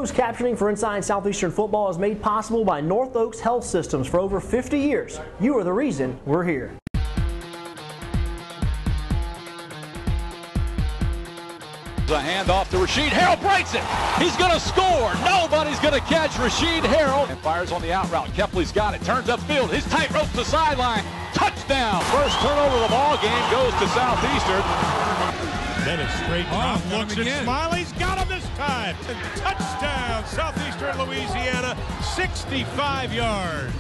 Closed captioning for Inside Southeastern Football is made possible by North Oaks Health Systems for over 50 years. You are the reason we're here. A handoff to Rasheed. Harrell breaks it. He's going to score. Nobody's going to catch Rasheed Harrell. And fires on the out route. Kepley's got it. Turns upfield. His tight rope to the sideline. Touchdown. First turnover of the ball game goes to Southeastern. Then a straight drop. Looks at Smiley's got him this time. And touchdown, Southeastern Louisiana, 65 yards.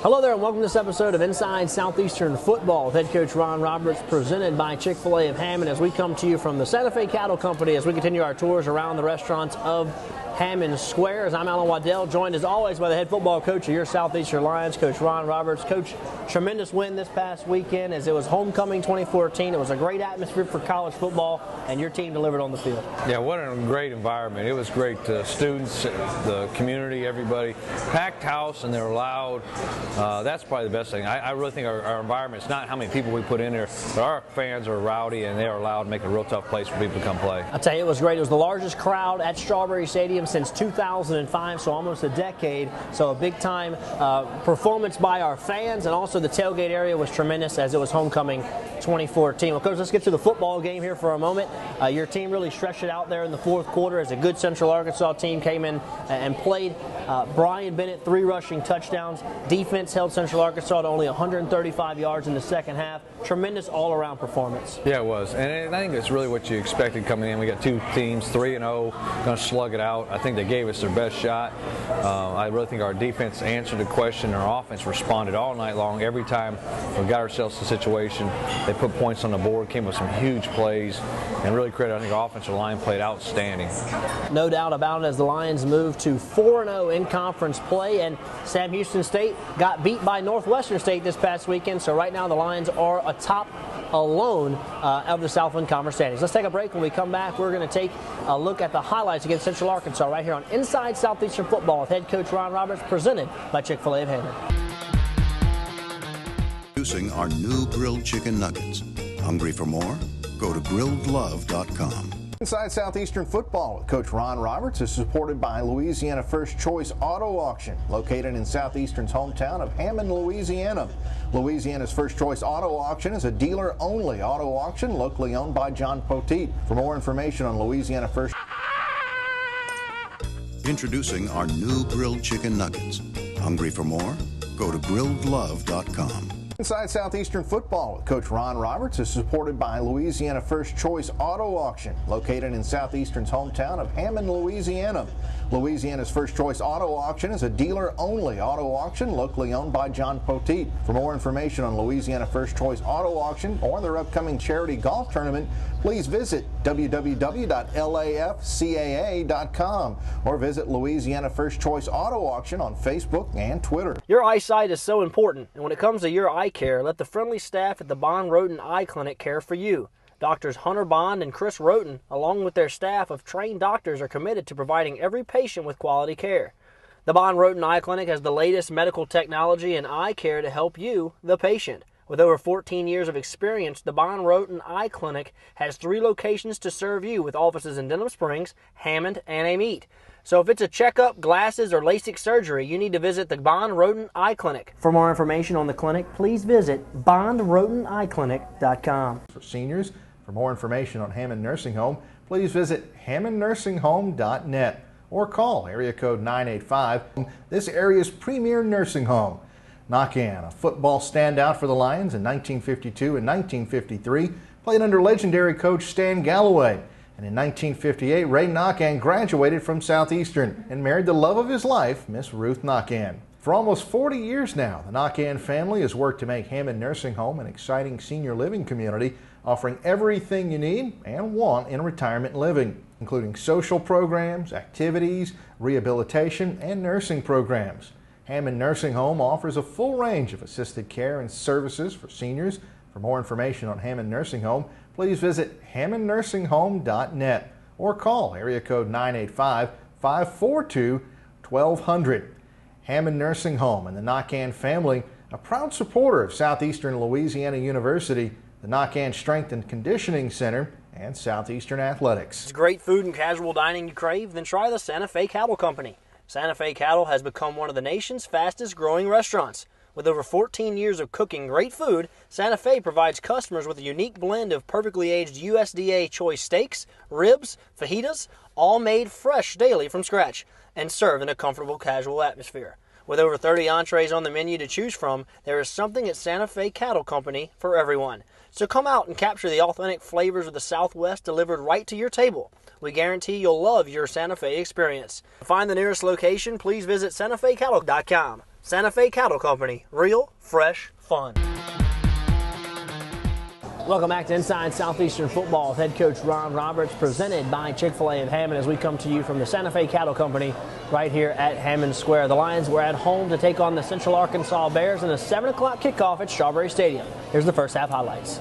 Hello there and welcome to this episode of Inside Southeastern Football with head coach Ron Roberts, presented by Chick-fil-A of Hammond, as we come to you from the Santa Fe Cattle Company as we continue our tours around the restaurants of Hammond Square. As I'm Alan Waddell, joined as always by the head football coach of your Southeastern Lions, Coach Ron Roberts. Coach, tremendous win this past weekend as it was homecoming 2014. It was a great atmosphere for college football, and your team delivered on the field. Yeah, what a great environment. It was great. Students, the community, everybody. Packed house, and they were loud. That's probably the best thing. I really think our environment, it's not how many people we put in there, but our fans are rowdy, and they are loud, make it a real tough place for people to come play. I'll tell you, it was great. It was the largest crowd at Strawberry Stadium since 2005, so almost a decade. So a big-time performance by our fans, and also the tailgate area was tremendous as it was homecoming 2014. Well, Coach, let's get to the football game here for a moment. Your team really stretched it out there in the fourth quarter as a good Central Arkansas team came in and played. Brian Bennett, 3 rushing touchdowns. Defense held Central Arkansas to only 135 yards in the second half. Tremendous all-around performance. Yeah, it was. And I think it's really what you expected coming in. We got 2 teams, 3-0, going to slug it out. I think they gave us their best shot. I really think our defense answered the question. Our offense responded all night long. Every time we got ourselves in a situation, they put points on the board, came with some huge plays, and really credit, I think our offensive line played outstanding. No doubt about it, as the Lions moved to 4-0 in conference play, and Sam Houston State got beat by Northwestern State this past weekend, so right now the Lions are atop alone of the Southland Conference standings. Let's take a break. When we come back, we're going to take a look at the highlights against Central Arkansas right here on Inside Southeastern Football with head coach Ron Roberts, presented by Chick-fil-A of Hammond. Introducing our new grilled chicken nuggets. Hungry for more? Go to grilledlove.com. Inside Southeastern Football with Coach Ron Roberts is supported by Louisiana First Choice Auto Auction, located in Southeastern's hometown of Hammond, Louisiana. Louisiana's First Choice Auto Auction is a dealer-only auto auction locally owned by John Poteet. For more information on Louisiana First... Introducing our new grilled chicken nuggets. Hungry for more? Go to grilledlove.com. Inside Southeastern Football with Coach Ron Roberts is supported by Louisiana First Choice Auto Auction, located in Southeastern's hometown of Hammond, Louisiana. Louisiana's First Choice Auto Auction is a dealer-only auto auction locally owned by John Poteet. For more information on Louisiana First Choice Auto Auction or their upcoming charity golf tournament, please visit www.lafcaa.com or visit Louisiana First Choice Auto Auction on Facebook and Twitter. Your eyesight is so important, and when it comes to your eye care, let the friendly staff at the Bond Roten Eye Clinic care for you. Doctors Hunter Bond and Chris Roten, along with their staff of trained doctors, are committed to providing every patient with quality care. The Bond Roten Eye Clinic has the latest medical technology and eye care to help you, the patient. With over 14 years of experience, the Bond Roten Eye Clinic has 3 locations to serve you, with offices in Denham Springs, Hammond, and Amite. So if it's a checkup, glasses, or LASIK surgery, you need to visit the Bond Roten Eye Clinic. For more information on the clinic, please visit bondroteneyeclinic.com. For seniors, for more information on Hammond Nursing Home, please visit hammondnursinghome.net or call area code 985, this area's premier nursing home. Knockan, a football standout for the Lions in 1952 and 1953, played under legendary coach Stan Galloway. And in 1958, Ray Knockan graduated from Southeastern and married the love of his life, Miss Ruth Knockan. For almost 40 years now, the Knockan family has worked to make Hammond Nursing Home an exciting senior living community, offering everything you need and want in retirement living, including social programs, activities, rehabilitation, and nursing programs. Hammond Nursing Home offers a full range of assisted care and services for seniors. For more information on Hammond Nursing Home, please visit hammondnursinghome.net or call area code 985-542-1200. Hammond Nursing Home and the Knockan family, a proud supporter of Southeastern Louisiana University, the Knockan Strength and Conditioning Center, and Southeastern Athletics. It's great food and casual dining you crave? Then try the Santa Fe Cattle Company. Santa Fe Cattle has become one of the nation's fastest growing restaurants. With over 14 years of cooking great food, Santa Fe provides customers with a unique blend of perfectly aged USDA choice steaks, ribs, fajitas, all made fresh daily from scratch and served in a comfortable casual atmosphere. With over 30 entrees on the menu to choose from, there is something at Santa Fe Cattle Company for everyone. So come out and capture the authentic flavors of the Southwest delivered right to your table. We guarantee you'll love your Santa Fe experience. To find the nearest location, please visit SantaFeCattle.com. Santa Fe Cattle Company, real, fresh, fun. Welcome back to Inside Southeastern Football with head coach Ron Roberts, presented by Chick-fil-A of Hammond, as we come to you from the Santa Fe Cattle Company right here at Hammond Square. The Lions were at home to take on the Central Arkansas Bears in a 7 o'clock kickoff at Strawberry Stadium. Here's the first half highlights.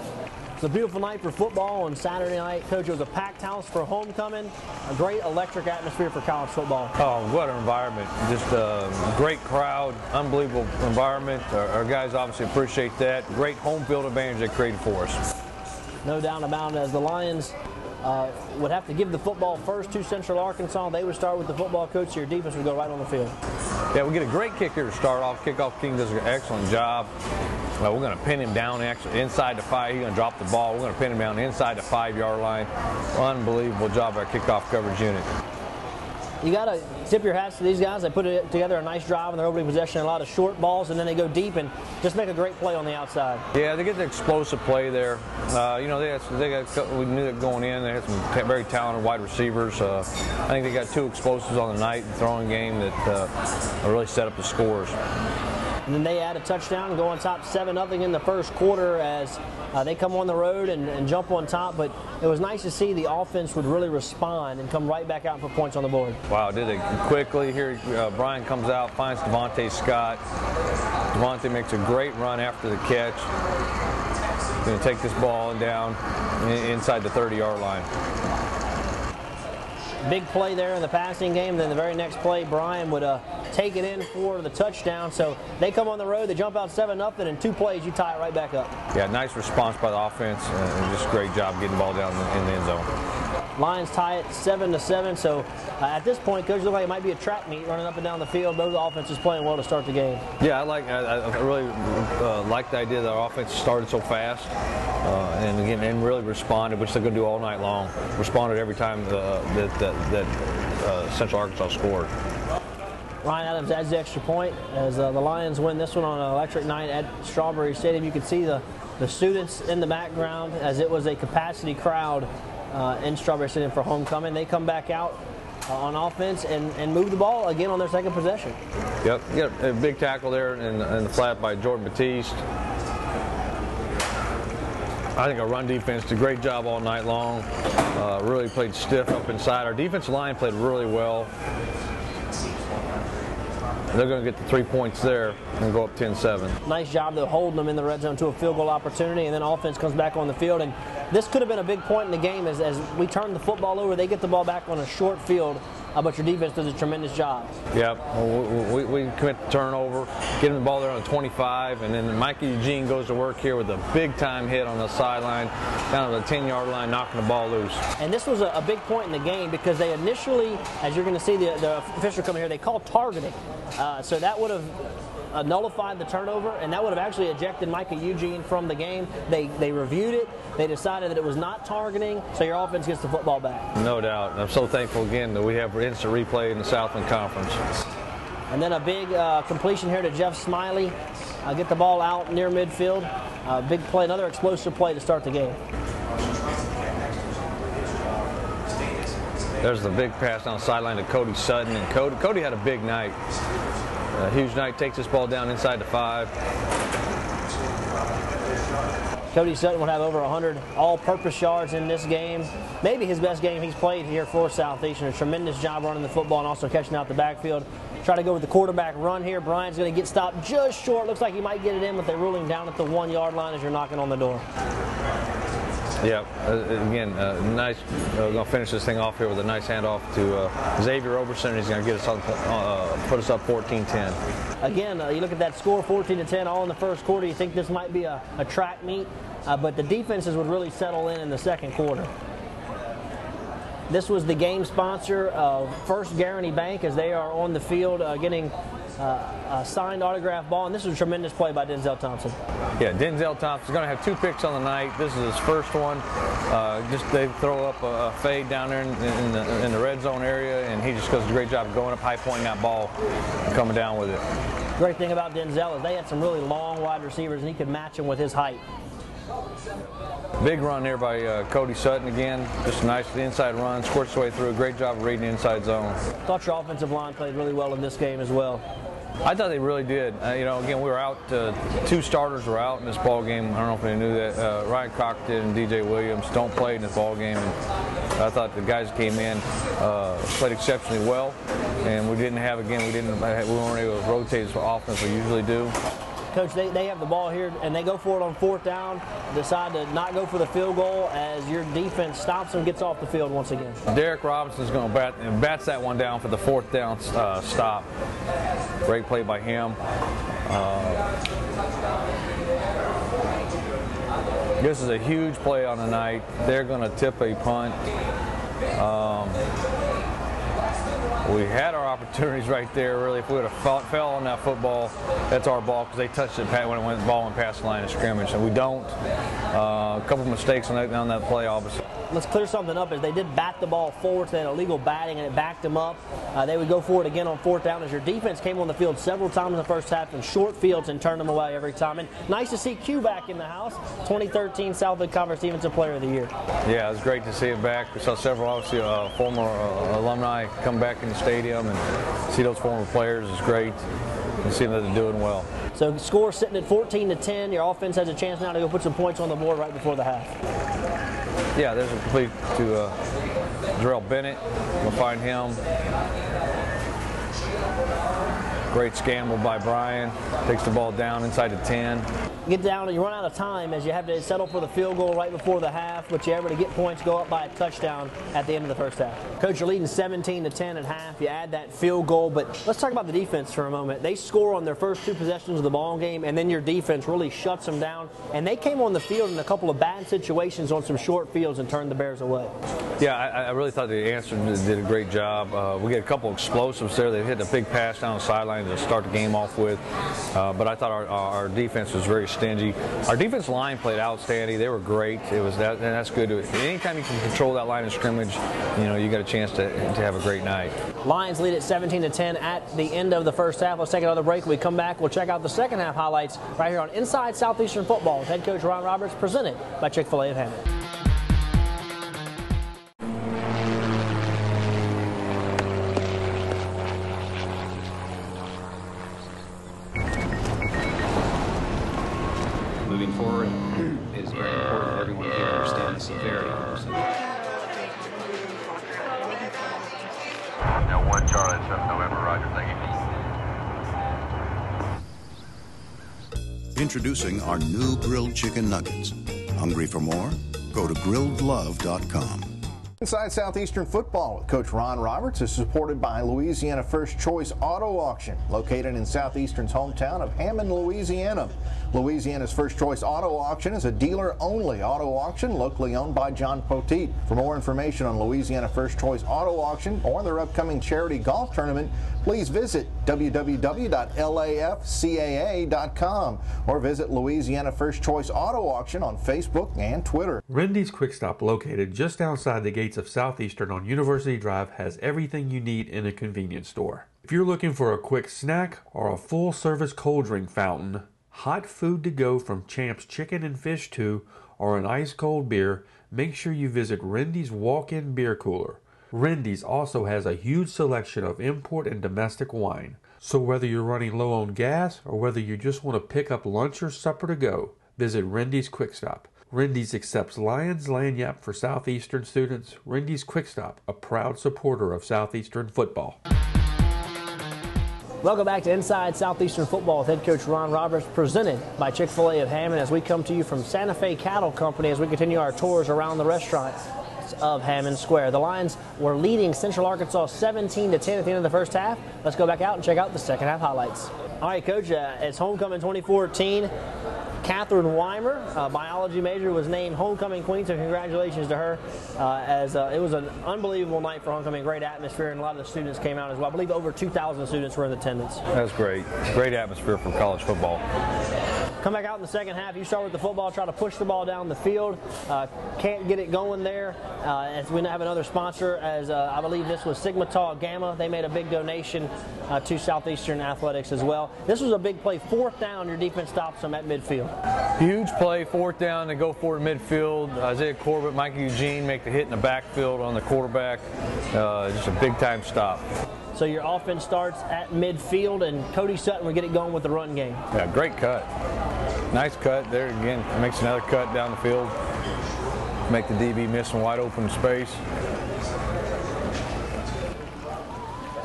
It's a beautiful night for football on Saturday night. Coach, it was a packed house for homecoming, a great electric atmosphere for college football. Oh, what an environment. Just a great crowd, unbelievable environment. Our guys obviously appreciate that. Great home field advantage they created for us. No doubt about it. As the Lions would have to give the football first to Central Arkansas, they would start with the football coach, so your defense would go right on the field. Yeah, we get a great kicker to start off. Kickoff King does an excellent job. We're going to pin him down actually inside the 5. He's going to drop the ball. We're going to pin him down inside the 5-yard line. Unbelievable job by our kickoff coverage unit. You got to tip your hats to these guys. They put together a nice drive in their opening possession, a lot of short balls, and then they go deep and just make a great play on the outside. Yeah, they get the explosive play there. You know, we knew that going in. They had some very talented wide receivers. I think they got 2 explosives on the night in the throwing game that really set up the scores. And then they add a touchdown and go on top 7-0 in the first quarter as they come on the road and jump on top. But it was nice to see the offense would really respond and come right back out for points on the board. Wow, did it quickly. Here Brian comes out, finds Devontae Scott. Devontae makes a great run after the catch. Going to take this ball down inside the 30-yard line. Big play there in the passing game. Then the very next play, Brian would take it in for the touchdown. So they come on the road, they jump out 7-0, and in 2 plays, you tie it right back up. Yeah, nice response by the offense, and just a great job getting the ball down in the end zone. Lions tie it 7-7. So at this point, coach, look like it might be a track meet running up and down the field. Both offenses playing well to start the game. Yeah, I really like the idea that our offense started so fast, and really responded, which they're going to do all night long. Responded every time that Central Arkansas scored. Ryan Adams adds the extra point as the Lions win this one on an electric night at Strawberry Stadium. You can see the students in the background as it was a capacity crowd in Strawberry Stadium for homecoming. They come back out on offense and move the ball again on their second possession. Yep, you got a big tackle there in the flat by Jordan Batiste. I think our run defense did a great job all night long. Really played stiff up inside. Our defensive line played really well. They're going to get the 3 points there and go up 10-7. Nice job though holding them in the red zone to a field goal opportunity, and then offense comes back on the field. And this could have been a big point in the game as we turn the football over. They get the ball back on a short field, but your defense does a tremendous job. Yep, we commit the turnover, get him the ball there on the 25, and then Mikey Eugene goes to work here with a big-time hit on the sideline, down to the 10-yard line, knocking the ball loose. And this was a big point in the game because they initially, as you're going to see the official coming here, they called targeting. So that would have nullified the turnover, and that would have actually ejected Micah Eugene from the game. They reviewed it. They decided that it was not targeting, so your offense gets the football back. No doubt. And I'm so thankful again that we have instant replay in the Southland Conference. And then a big completion here to Jeff Smiley. Get the ball out near midfield. Big play, another explosive play to start the game. There's the big pass down the sideline to Cody Sutton, and Cody had a big night. A huge night, takes this ball down inside the 5. Cody Sutton will have over 100 all-purpose yards in this game. Maybe his best game he's played here for Southeastern. A tremendous job running the football and also catching out the backfield. Try to go with the quarterback run here. Brian's going to get stopped just short. Looks like he might get it in, but they rule him down at the 1-yard line as you're knocking on the door. Yeah, again, nice. Going to finish this thing off here with a nice handoff to Xavier Oberson. He's going to get us on, put us up 14-10. Again, you look at that score, 14-10, all in the first quarter. You think this might be a track meet, but the defenses would really settle in the second quarter. This was the game sponsor of First Guarantee Bank as they are on the field getting a signed autograph ball, and this was a tremendous play by Denzel Thompson. Yeah, Denzel Thompson's going to have 2 picks on the night. This is his first one. Just they throw up a fade down there in the red zone area, and he just does a great job of going up, high pointing that ball, and coming down with it. Great thing about Denzel is they had some really long wide receivers, and he could match them with his height. Big run there by Cody Sutton again. Just a nice inside run, squirts his way through. Great job of reading the inside zone. Thought your offensive line played really well in this game as well. I thought they really did. Again, we were out. 2 starters were out in this ball game. I don't know if they knew that. Ryan Cockton and DJ Williams don't play in this ball game. And I thought the guys came in, played exceptionally well, and we weren't able to rotate as often as we usually do. Coach, they have the ball here, and they go for it on 4th down, decide to not go for the field goal as your defense stops them, gets off the field once again. Derek Robinson's going to bats that one down for the 4th down stop. Great play by him. This is a huge play on the night. They're going to tip a punt. We had our opportunities right there, really. If we would have fell on that football, that's our ball because they touched it when the ball went past the line of scrimmage. And we don't. A couple of mistakes on that play, obviously. Let's clear something up. As they did bat the ball forward, they had illegal batting, and it backed them up. They would go for it again on 4th down as your defense came on the field several times in the first half in short fields and turned them away every time. And nice to see Q back in the house, 2013 Southwood Conference Defensive Player of the Year. Yeah, it was great to see him back. We saw several, obviously, former alumni come back in the stadium, and see those former players is great. And see that they're doing well. So score sitting at 14-10. Your offense has a chance now to go put some points on the board right before the half. Yeah, there's a complete to Jarrell Bennett. We'll find him. Great scramble by Brian. Takes the ball down inside the 10. Get down and you run out of time as you have to settle for the field goal right before the half, but you're able to get points, go up by a touchdown at the end of the first half. Coach, you're leading 17-10 at half. You add that field goal, but let's talk about the defense for a moment. They score on their first 2 possessions of the ball game, and then your defense really shuts them down. And they came on the field in a couple of bad situations on some short fields and turned the Bears away. Yeah, I really thought the answer did a great job. We get a couple explosives there. They hit a big pass down the sideline to start the game off with. But I thought our defense was very stingy. Our defense line played outstanding. They were great. And that's good. Anytime you can control that line of scrimmage, you got a chance to have a great night. Lions lead at 17-10 at the end of the first half. Let's take another break. When we come back, we'll check out the second half highlights right here on Inside Southeastern Football with head coach Ron Roberts, presented by Chick-fil-A of Hammond. Moving forward is very important. Everyone here understands the severity of this. Now 1 Charlie, 7 November, Roger, thank you. Introducing our new grilled chicken nuggets. Hungry for more? Go to grilledlove.com. Inside Southeastern Football with Coach Ron Roberts is supported by Louisiana First Choice Auto Auction, located in Southeastern's hometown of Hammond, Louisiana. Louisiana's First Choice Auto Auction is a dealer-only auto auction locally owned by John Poteet. For more information on Louisiana First Choice Auto Auction or their upcoming charity golf tournament, please visit www.lafcaa.com or visit Louisiana First Choice Auto Auction on Facebook and Twitter. Rendy's Quick Stop, located just outside the gates of Southeastern on University Drive, has everything you need in a convenience store. If you're looking for a quick snack or a full-service cold drink fountain, hot food to go from Champ's Chicken and Fish 2, or an ice-cold beer, make sure you visit Rendy's Walk-In Beer Cooler. Rendy's also has a huge selection of import and domestic wine. So whether you're running low on gas or whether you just want to pick up lunch or supper to go, visit Rendy's Quick Stop. Rendy's accepts Lions Lanyap for Southeastern students. Rendy's Quick Stop, a proud supporter of Southeastern football. Welcome back to Inside Southeastern Football with head coach Ron Roberts, presented by Chick-fil-A of Hammond, as we come to you from Santa Fe Cattle Company as we continue our tours around the restaurant of Hammond Square. The Lions were leading Central Arkansas 17-10 at the end of the first half. Let's go back out and check out the second half highlights. All right, Coach, it's homecoming 2014. Catherine Weimer, biology major, was named homecoming queen, so congratulations to her. It was an unbelievable night for homecoming, great atmosphere, and a lot of the students came out as well. I believe over 2,000 students were in attendance. That's great. Great atmosphere for college football. Come back out in the second half. You start with the football, try to push the ball down the field. Can't get it going there. As we have another sponsor, as I believe this was Sigma Tau Gamma. They made a big donation to Southeastern Athletics as well. This was a big play. 4th down, your defense stops them at midfield. Huge play, 4th down. They go for it midfield. Isaiah Corbett, Mikey Eugene make the hit in the backfield on the quarterback. Just a big-time stop. So your offense starts at midfield, and Cody Sutton will get it going with the run game. Yeah, great cut. Nice cut there again. Makes another cut down the field. Make the DB miss some wide open space.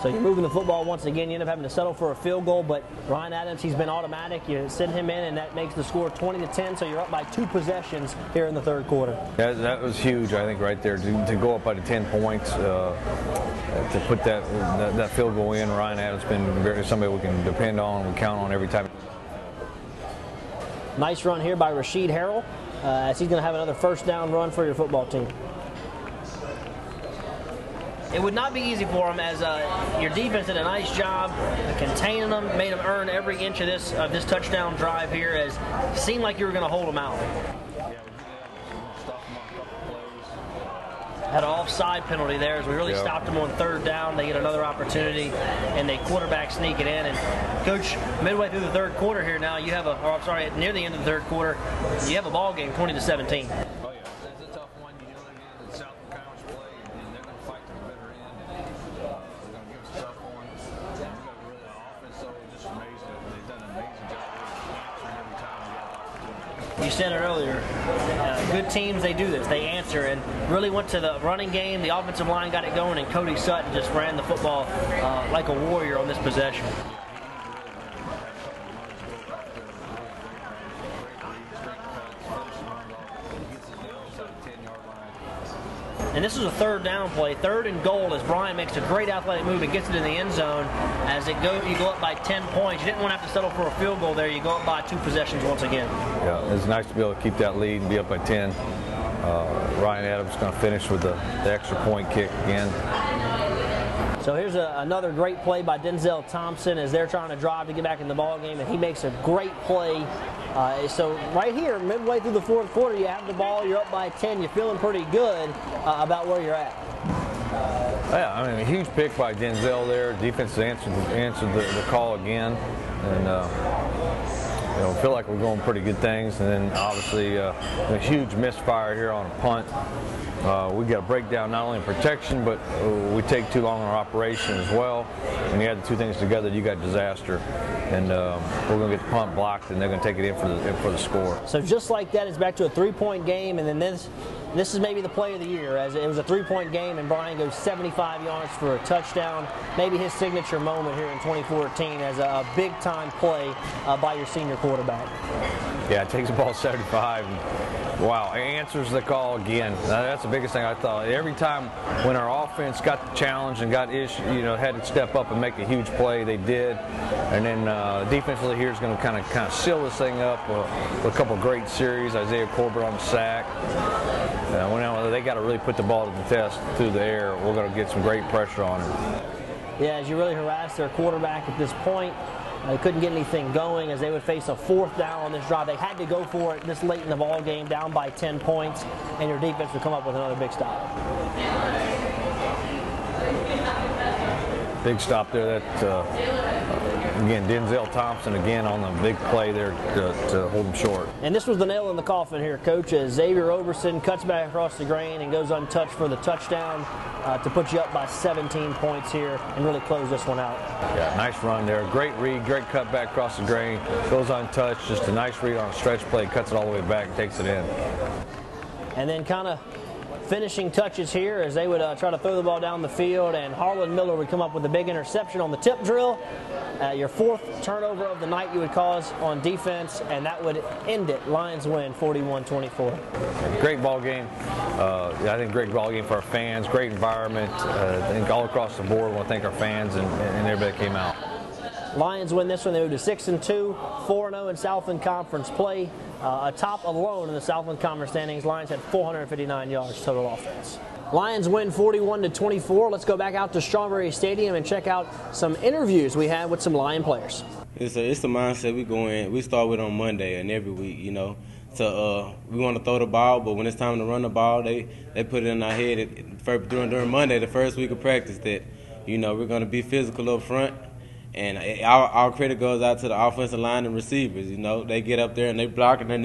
So you're moving the football once again. You end up having to settle for a field goal, but Ryan Adams, he's been automatic. You send him in, and that makes the score 20-10. So you're up by 2 possessions here in the third quarter. That was huge, I think, right there to go up by the 10 points. To put that field goal in, Ryan Adams has been somebody we can depend on, we count on every time. Nice run here by Rasheed Harrell, as he's going to have another 1st down run for your football team. It would not be easy for him, as your defense did a nice job containing them, made them earn every inch of this touchdown drive here, as it seemed like you were going to hold them out. Had an offside penalty there, as we really stopped them on 3rd down. They get another opportunity, and they quarterback sneak it in. And Coach, midway through the 3rd quarter here now, you have near the end of the 3rd quarter, you have a ball game, 20-17. Oh yeah, it's a tough one. You know again, it's Southern Conference play, and they're going to fight to the bitter end, and they're going to give us a tough one. And we got really the offense, so just amazing. They've done an amazing job answering every time we got an opportunity. You said it earlier. Good teams, they do this. They answer, and really went to the running game. The offensive line got it going, and Cody Sutton just ran the football like a warrior on this possession. And this is a 3rd down play, 3rd and goal, as Brian makes a great athletic move and gets it in the end zone. As you go up by 10 points. You didn't want to have to settle for a field goal there. You go up by 2 possessions once again. Yeah, it's nice to be able to keep that lead and be up by 10. Ryan Adams going to finish with the extra point kick again. So here's another great play by Denzel Thompson as they're trying to drive to get back in the ball game, and he makes a great play. So right here, midway through the 4th quarter, you have the ball, you're up by 10, you're feeling pretty good about where you're at. Yeah, I mean, a huge pick by Denzel there. Defense answered the call again, and feel like we're going pretty good things. And then obviously a huge misfire here on a punt. We got a breakdown not only in protection, but we take too long in our operation as well. When you add the 2 things together, you got disaster. And we're going to get the punt blocked, and they're going to take it in for the score. So just like that, it's back to a 3-point game, and then this is maybe the play of the year, as it was a 3-point game, and Brian goes 75 yards for a touchdown. Maybe his signature moment here in 2014 as a big-time play by your senior quarterback. Yeah, it takes the ball 75. And wow, answers the call again. That's the biggest thing I thought. Every time when our offense got the challenge and got had to step up and make a huge play, they did. And then defensively here is going to kind of seal this thing up with a couple of great series. Isaiah Corbett on the sack. They got to really put the ball to the test through the air. We're going to get some great pressure on him. Yeah, as you really harass their quarterback at this point. They couldn't get anything going as they would face a 4th down on this drive. They had to go for it this late in the ball game, down by 10 points, and your defense would come up with another big stop. Big stop there. Again, Denzel Thompson again on the big play there to hold him short. And this was the nail in the coffin here, Coach, as Xavier Overson cuts back across the grain and goes untouched for the touchdown to put you up by 17 points here and really close this one out. Yeah, nice run there. Great read, great cut back across the grain. Goes untouched, just a nice read on a stretch play, cuts it all the way back and takes it in. And then kind of finishing touches here as they would try to throw the ball down the field, and Harlan Miller would come up with a big interception on the tip drill. Your 4th turnover of the night you would cause on defense, and that would end it. Lions win 41-24. Great ball game. I think great ball game for our fans. Great environment. I think all across the board, I want to thank our fans and everybody that came out. Lions win this one. They move to 6-2, 4-0 in Southland Conference play. Atop alone in the Southland Conference standings. Lions had 459 yards total offense. Lions win 41-24. Let's go back out to Strawberry Stadium and check out some interviews we had with some Lion players. It's the mindset we go in. We start with on Monday and every week, So we want to throw the ball, but when it's time to run the ball, they put it in our head during Monday, the first week of practice, that we're going to be physical up front, and our credit goes out to the offensive line and receivers. They get up there and they block and they're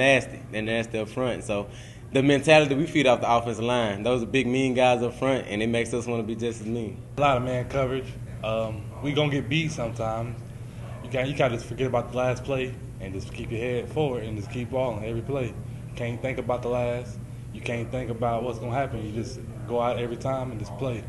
nasty up front. So the mentality we feed off the offensive line, those are big mean guys up front, and it makes us want to be just as mean. A lot of man coverage. We gonna get beat sometimes. You can't just forget about the last play and just keep your head forward and just keep balling every play. You can't think about the last. You can't think about what's going to happen. You just go out every time and just play.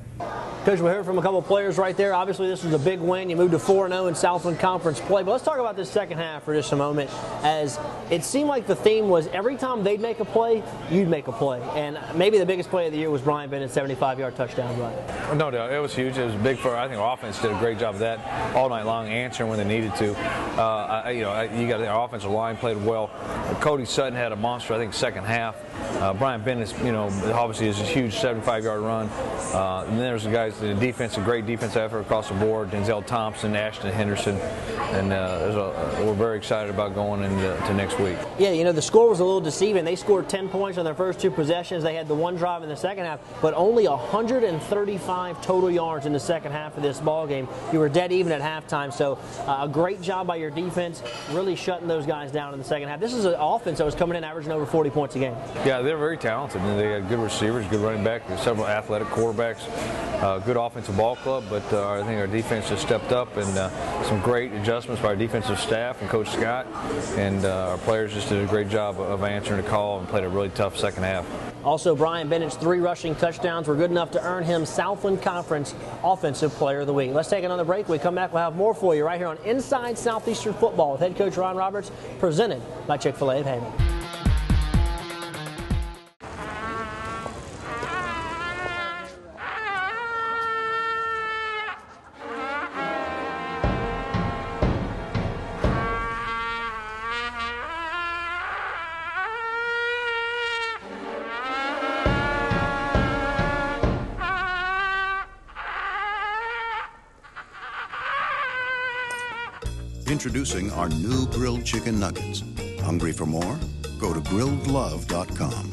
Coach, we heard from a couple of players right there. Obviously, this was a big win. You moved to 4-0 in Southland Conference play. But let's talk about this second half for just a moment, as it seemed like the theme was every time they'd make a play, you'd make a play. And maybe the biggest play of the year was Brian Bennett's 75-yard touchdown run. No doubt. It was huge. It was big for, I think our offense did a great job of that all night long, answering when they needed to. You got our offensive line played well. Cody Sutton had a monster, I think, second half. Brian Bennett's, obviously is a huge 75-yard run. And then there's the guys, the defense, a great defense effort across the board. Denzel Thompson, Ashton Henderson, and we're very excited about going into next week. Yeah, the score was a little deceiving. They scored 10 points on their first two possessions. They had the one drive in the second half, but only 135 total yards in the second half of this ball game. You were dead even at halftime, so a great job by your defense, really shutting those guys down in the second half. This is an offense that was coming in averaging over 40 points a game. Yeah, they're very talented, and they got good receivers, good running back, several athletic quarterbacks, good offensive ball club, but I think our defense has stepped up, and some great adjustments by our defensive staff and Coach Scott, and our players just did a great job of answering the call and played a really tough second half. Also, Brian Bennett's 3 rushing touchdowns were good enough to earn him Southland Conference Offensive Player of the Week. Let's take another break. When we come back, we'll have more for you right here on Inside Southeastern Football with head coach Ron Roberts, presented by Chick-fil-A of Hammond. Introducing our new grilled chicken nuggets. Hungry for more? Go to grilledlove.com.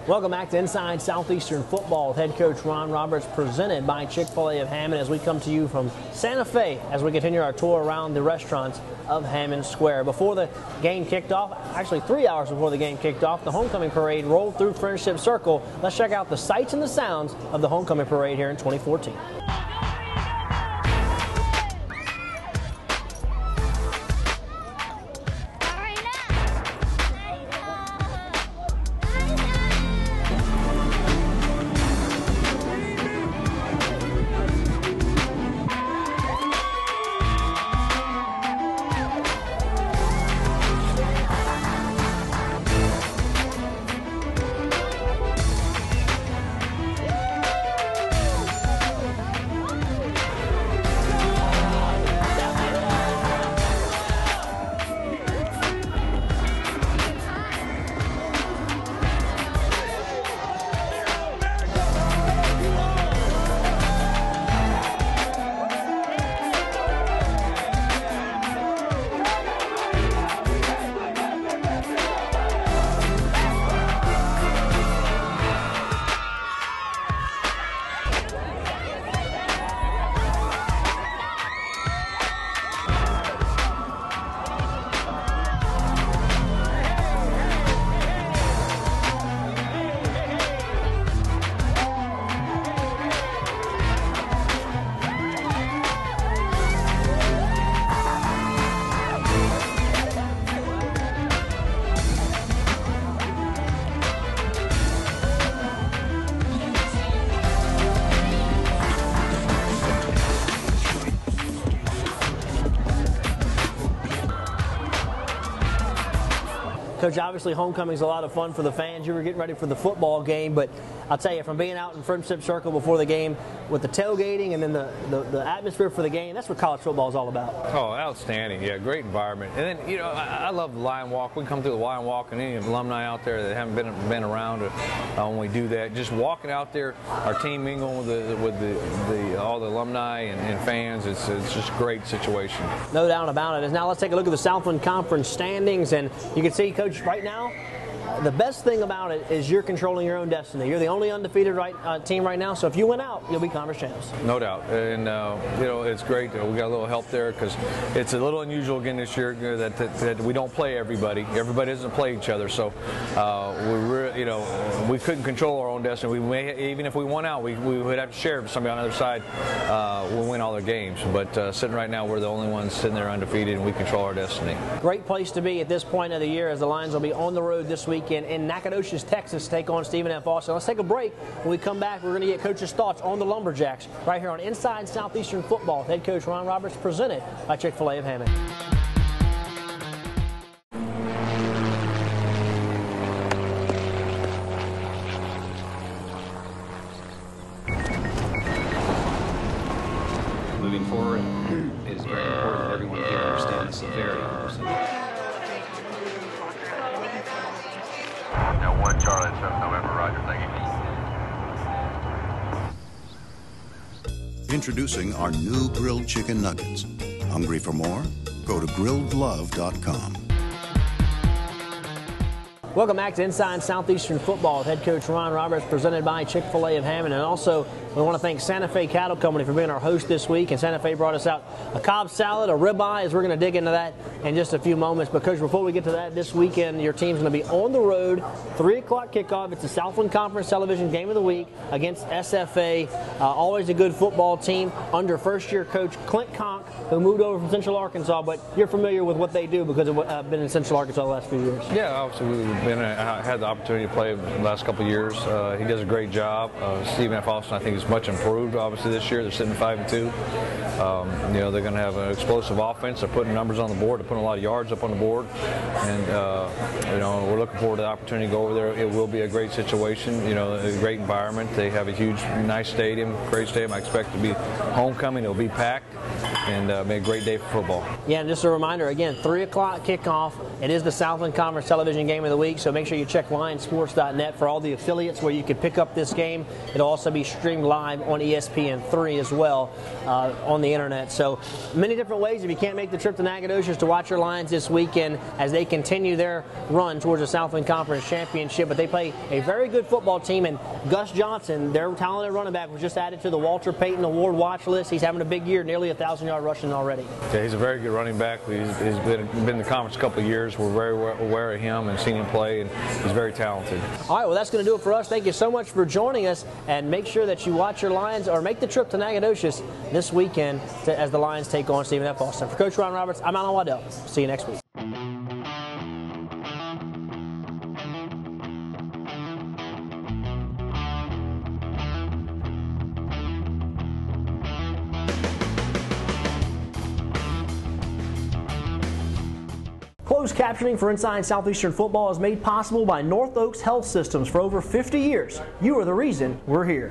Welcome back to Inside Southeastern Football with head coach Ron Roberts, presented by Chick-fil-A of Hammond, as we come to you from Santa Fe as we continue our tour around the restaurants of Hammond Square. Before the game kicked off, actually 3 hours before the game kicked off, the homecoming parade rolled through Friendship Circle. Let's check out the sights and the sounds of the homecoming parade here in 2014. Coach, obviously homecoming is a lot of fun for the fans. You were getting ready for the football game, but I'll tell you, from being out in Friendship Circle before the game with the tailgating and then the atmosphere for the game, that's what college football is all about. Oh, outstanding. Yeah, great environment. And then, you know, I love the Lion Walk. We come through the Lion Walk, and any alumni out there that haven't been around when we do that, just walking out there, our team mingling with all the alumni and fans, it's just a great situation. No doubt about it. Now let's take a look at the Southland Conference standings, and you can see, Coach, right now, the best thing about it is you're controlling your own destiny. You're the only undefeated team right now, so if you win out, you'll be conference champs. No doubt, and you know, it's great. We got a little help there because it's a little unusual again this year that we don't play everybody. Everybody doesn't play each other, so we couldn't control our own destiny. Even if we won out, we would have to share with somebody on the other side. We'll win all their games, but sitting right now, we're the only ones sitting there undefeated, and we control our destiny. Great place to be at this point of the year, as the Lions will be on the road this weekend in Nacogdoches, Texas, take on Stephen F. Austin. Let's take a break. When we come back, we're going to get Coach's thoughts on the Lumberjacks right here on Inside Southeastern Football with head coach Ron Roberts, presented by Chick-fil-A of Hammond. Moving forward, it is very important that everyone here understand the severity of this. Now 1 Charlie 7 November, Roger, thank you. Introducing our new grilled chicken nuggets. Hungry for more? Go to grilledlove.com. Welcome back to Inside Southeastern Football with head coach Ron Roberts, presented by Chick-fil-A of Hammond. And also, we want to thank Santa Fe Cattle Company for being our host this week. And Santa Fe brought us out a Cobb salad, a ribeye, as we're going to dig into that in just a few moments. But, Coach, before we get to that, this weekend your team's going to be on the road, 3 o'clock kickoff. It's the Southland Conference Television Game of the Week against SFA. Always a good football team under first-year coach Clint Conk, who moved over from Central Arkansas. But you're familiar with what they do because I've been in Central Arkansas the last few years. Yeah, obviously I had the opportunity to play the last couple of years. He does a great job. Stephen F. Austin, I think, is much improved. Obviously, this year they're sitting 5-2. You know, they're going to have an explosive offense. They're putting numbers on the board. They're putting a lot of yards up on the board, and you know, we're looking forward to the opportunity to go over there. It will be a great situation. You know, a great environment. They have a huge, nice stadium, great stadium. I expect it to be homecoming. It'll be packed, and be a great day for football. Yeah, and just a reminder again, 3 o'clock kickoff. It is the Southland Conference Television Game of the Week, so make sure you check LionSports.net for all the affiliates where you can pick up this game. It'll also be streamed live on ESPN3 as well on the internet. So many different ways if you can't make the trip to Nacogdoches to watch your Lions this weekend as they continue their run towards the Southland Conference Championship. But they play a very good football team, and Gus Johnson, their talented running back, was just added to the Walter Payton Award watch list. He's having a big year, nearly 1,000-yard rushing already. Yeah, he's a very good running back. He's been in the conference a couple of years. We're very aware of him and seen him play, and he's very talented. All right, well, that's going to do it for us. Thank you so much for joining us, and make sure that you watch your Lions or make the trip to Nacogdoches this weekend as the Lions take on Stephen F. Austin. For Coach Ron Roberts, I'm Alan Waddell. See you next week. Closed captioning for Inside Southeastern Football is made possible by North Oaks Health Systems for over 50 years. You are the reason we're here.